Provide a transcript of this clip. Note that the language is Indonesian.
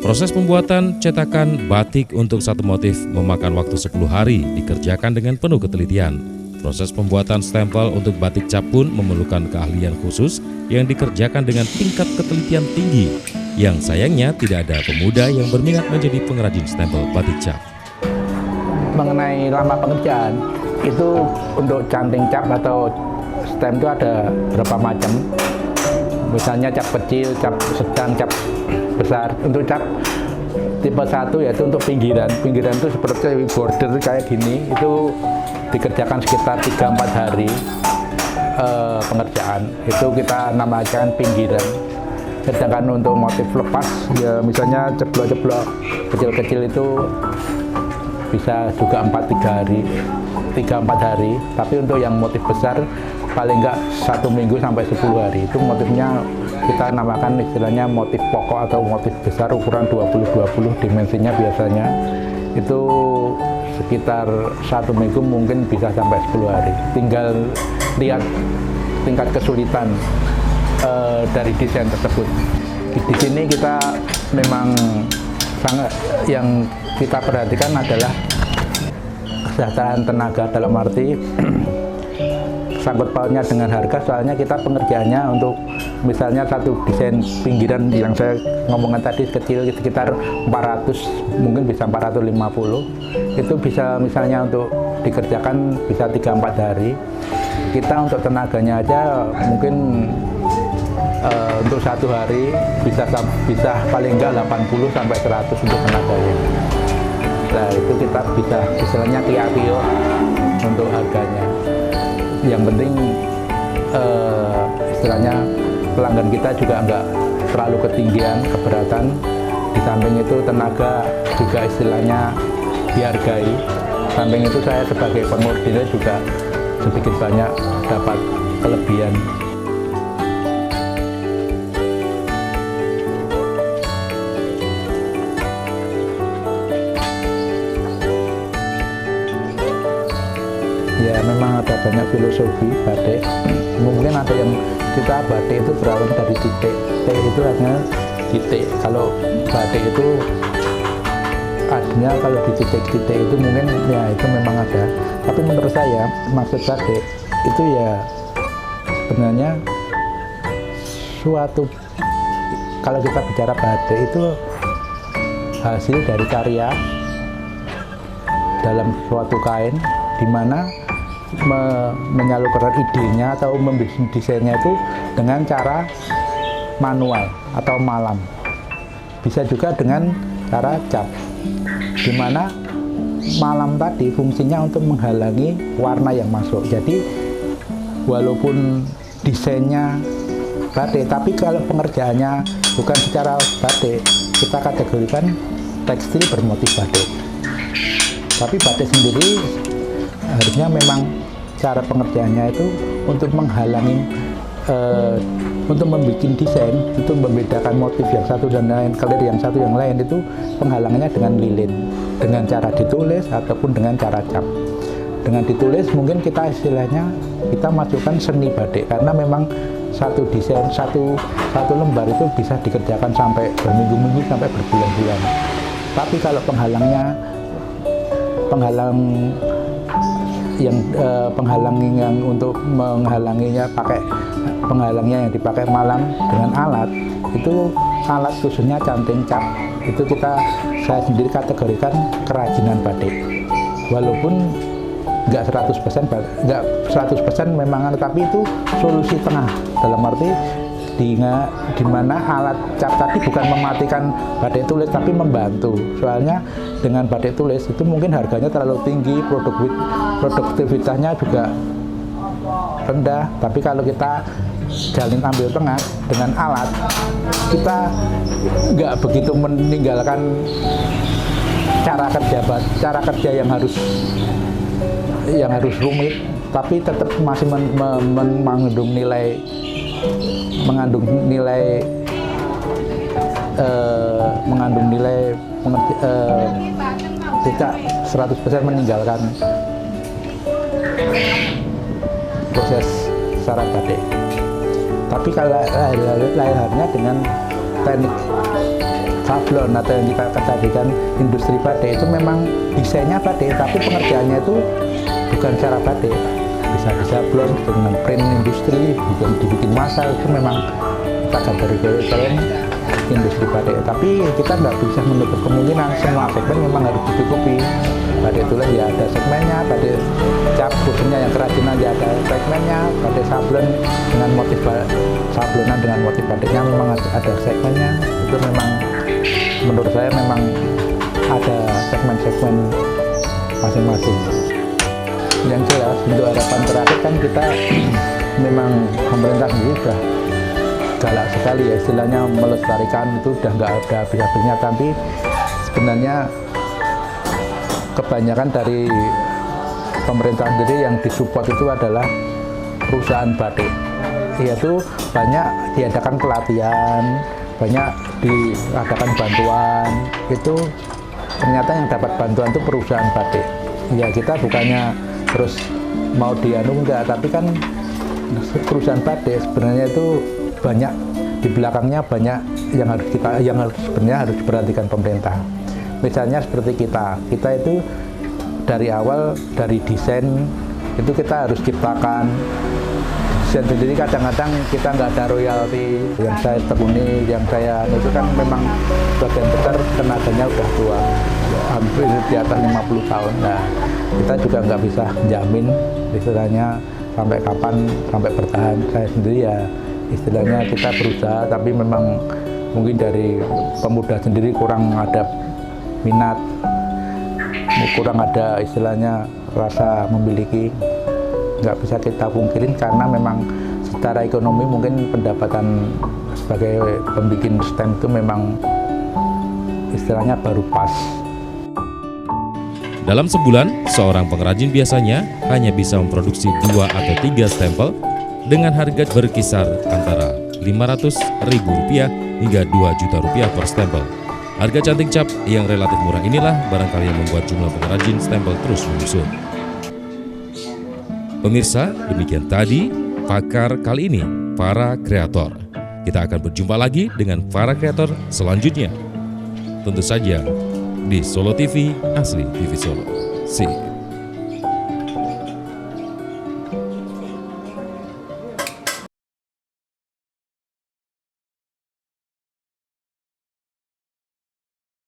Proses pembuatan cetakan batik untuk satu motif memakan waktu 10 hari dikerjakan dengan penuh ketelitian. Proses pembuatan stempel untuk batik cap pun memerlukan keahlian khusus yang dikerjakan dengan tingkat ketelitian tinggi, yang sayangnya tidak ada pemuda yang berminat menjadi pengrajin stempel batik cap. Mengenai lama pengerjaan, itu untuk canting cap atau stem itu ada berapa macam. Misalnya cap kecil, cap sedang, cap besar. Untuk cap tipe 1 yaitu untuk pinggiran. Pinggiran itu seperti border kayak gini, itu dikerjakan sekitar 3-4 hari pengerjaan. Itu kita namakan pinggiran. Sedangkan untuk motif lepas, ya misalnya ceblok-ceblok kecil-kecil itu bisa juga 3-4 hari. Tapi untuk yang motif besar paling enggak 1 minggu sampai 10 hari. Itu motifnya kita namakan istilahnya motif pokok atau motif besar ukuran 20-20, dimensinya biasanya itu sekitar 1 minggu, mungkin bisa sampai 10 hari. Tinggal lihat tingkat kesulitan dari desain tersebut. Di sini kita memang sangat yang kita perhatikan adalah kesejahteraan tenaga, dalam arti sangkut pautnya dengan harga. Soalnya kita pengerjaannya untuk misalnya satu desain pinggiran yang saya ngomongkan tadi kecil sekitar 400, mungkin bisa 450, itu bisa misalnya untuk dikerjakan bisa 3-4 hari. Kita untuk tenaganya aja mungkin untuk 1 hari bisa paling enggak 80 sampai 100 untuk tenaganya. Nah itu kita bisa istilahnya kio untuk harganya. Yang penting istilahnya pelanggan kita juga enggak terlalu ketinggian, keberatan. Di samping itu tenaga juga istilahnya dihargai. Samping itu saya sebagai pengurusnya juga sedikit banyak dapat kelebihan. Ya memang ada banyak filosofi batik. Mungkin ada yang kita batik itu berawal dari titik. T itu hanya titik. Kalau batik itu artinya kalau di titik-titik itu mungkin ya itu memang ada. Tapi menurut saya maksud batik itu ya sebenarnya suatu, kalau kita bicara batik itu hasil dari karya dalam suatu kain, di mana menyalurkan idenya atau mendesainnya itu dengan cara manual atau malam. Bisa juga dengan cara cap, di mana malam tadi fungsinya untuk menghalangi warna yang masuk. Jadi walaupun desainnya batik, tapi kalau pengerjaannya bukan secara batik, kita kategorikan tekstil bermotif batik. Tapi batik sendiri harusnya memang cara pengerjaannya itu untuk menghalangi, untuk membuat desain, itu membedakan motif yang satu dan lain, clear yang satu yang lain, itu penghalangannya dengan lilin, dengan cara ditulis ataupun dengan cara cap. Dengan ditulis mungkin kita istilahnya kita masukkan seni batik, karena memang satu desain, satu lembar itu bisa dikerjakan sampai berminggu-minggu sampai berbulan-bulan. Tapi kalau penghalang yang untuk menghalanginya pakai penghalangnya yang dipakai malam dengan alat, itu alat khususnya canting cap, itu saya sendiri kategorikan kerajinan batik. Walaupun nggak 100% memang, tapi itu solusi tengah, dalam arti di mana alat cap tadi bukan mematikan batik tulis tapi membantu. Soalnya dengan batik tulis itu mungkin harganya terlalu tinggi, produktivitasnya juga rendah. Tapi kalau kita jalin ambil tengah dengan alat, kita nggak begitu meninggalkan cara kerja yang harus yang harus rumit, tapi tetap masih mengandung nilai tidak 100% meninggalkan proses secara batik. Tapi kalau lain halnya dengan teknik sablon atau yang kita katakan industri batik, itu memang desainnya batik, tapi pengerjaannya itu bukan cara batik. Bisa sablon dengan print industri, dibikin massal, itu memang kategori kalian industri batik. Tapi kita nggak bisa menutup kemungkinan semua segmen memang harus dicukupi. Batik tulis ya ada segmennya, batik cap khususnya yang kerajinan ya ada segmennya, batik sablon dengan motif sablonan dengan motif batiknya memang ada segmennya. Itu memang menurut saya memang ada segmen-segmen masing-masing. Yang jelas untuk harapan terakhir kan kita memang pemerintah sendiri sudah galak sekali ya, istilahnya melestarikan itu udah nggak ada habis-habisnya, tapi sebenarnya kebanyakan dari pemerintah sendiri yang disupport itu adalah perusahaan batik, yaitu banyak diadakan pelatihan, banyak diadakan bantuan, itu ternyata yang dapat bantuan itu perusahaan batik. Ya kita bukannya terus mau dianu enggak, tapi kan perusahaan batik sebenarnya itu banyak di belakangnya banyak yang sebenarnya harus diperhatikan pemerintah. Misalnya seperti kita itu dari awal dari desain itu kita harus ciptakan desain sendiri. Kadang-kadang kita nggak ada royalti. Yang saya tekuni, yang saya itu kan memang bagian besar tenaganya udah tua, hampir di atas 50 tahun. Nah, kita juga nggak bisa jamin istilahnya sampai kapan sampai bertahan. Saya sendiri ya istilahnya kita berusaha, tapi memang mungkin dari pemuda sendiri kurang ada minat, kurang ada istilahnya rasa memiliki. Nggak bisa kita pungkirin karena memang secara ekonomi mungkin pendapatan sebagai pembikin stem itu memang istilahnya baru pas. Dalam sebulan, seorang pengrajin biasanya hanya bisa memproduksi 2 atau 3 stempel dengan harga berkisar antara Rp500.000 hingga Rp2 juta per stempel. Harga canting cap yang relatif murah inilah barangkali yang membuat jumlah pengrajin stempel terus menyusut. Pemirsa, demikian tadi pakar kali ini, para kreator. Kita akan berjumpa lagi dengan para kreator selanjutnya. Tentu saja di Solo TV, Asli TV Solo. See you.